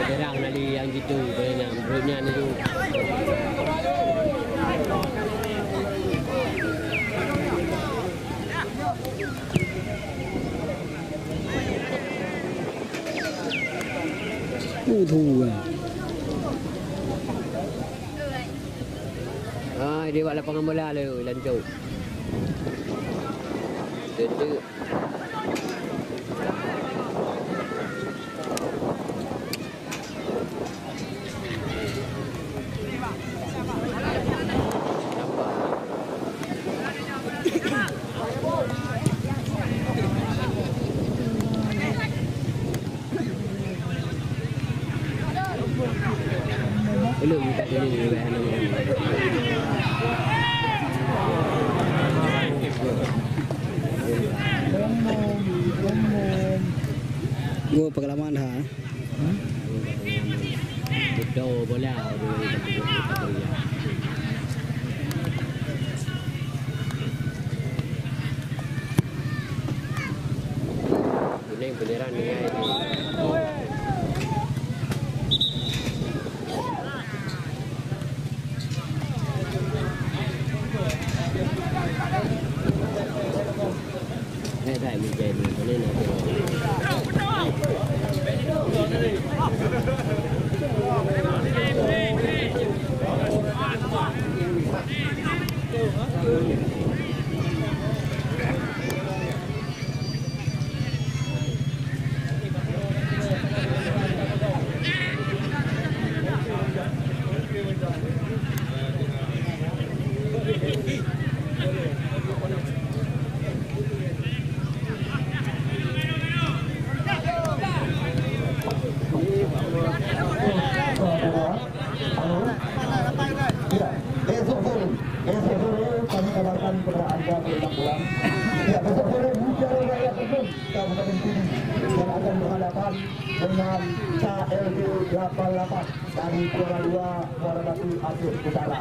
Terang nali yang gitu, banyak perutnya ni tu. Dia buat lapangan bola lu, lancuk. Tentu. Belum kat sini juga Gua pengalaman ha. Betul bola. Kuning beneran dengan ini. Đây mình về mình có nên là kepada anda pulang. Ya, besok sore Mutiara Raya Terbun Kabupaten Pidi yang akan berhadapan dengan KLD 88 dari Kuala Luar, Muara Batu, Aceh Utara.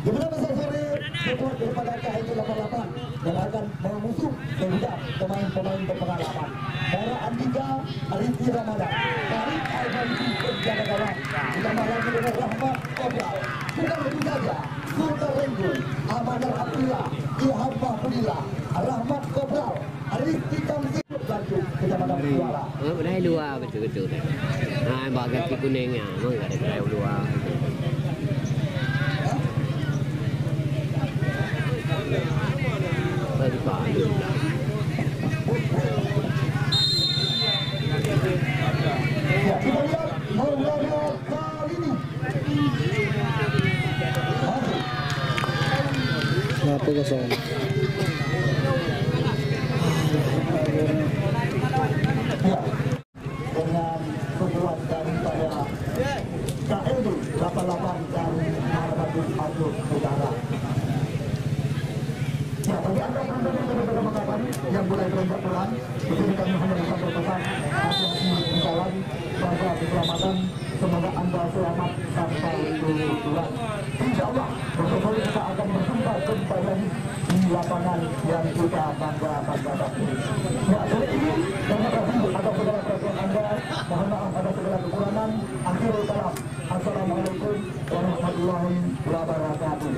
Di mana besok sore ketua daripada KLD 88 yang akan mengusung sebuah pemain-pemain berpengalaman. Bara Andika, Arifki Ramadan, Tarik Al-Fadhi penjaga gawang, ditambah lagi dengan Rahmat Kobral. Bukan itu saja, Sultan Renggu, Amadar Abdullah, Ilham Mahmudillah, Rahmat Kobral, Arifki Kamsi, lanjut Kecamatan Kuala. Dari luar betul-betul. Nah, bagai kaki kuningnya, enggak ada dari luar. Bagi Pak. Ya, kita lihat Maulana kali ini. Berapa kosong? Ya, dengan kekuatan daripada KLD 88 dan Muara Batu Aceh Utara. Ya, bagi anda yang boleh beranjak pelan, di sini kami hanya bisa berpesan hati-hati jalan, jaga keselamatan, semoga anda selamat sampai tujuan. InsyaAllah, besok kita akan berjumpa kembali di lapangan yang kita bangga-banggakan ini. Ya, sore ini, terima kasih atas segala perhatian anda, mohon maaf atas segala kekurangan. Akhirul kalam, Assalamualaikum warahmatullahi wabarakatuh.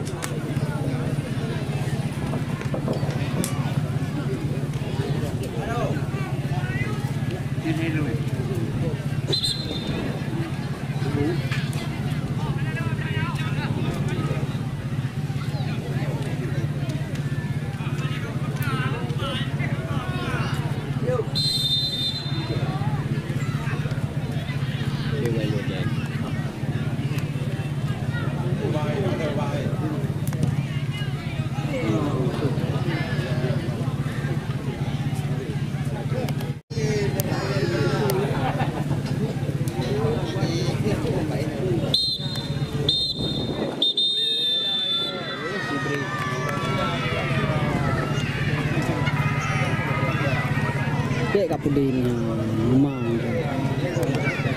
kat Pudin memang tu.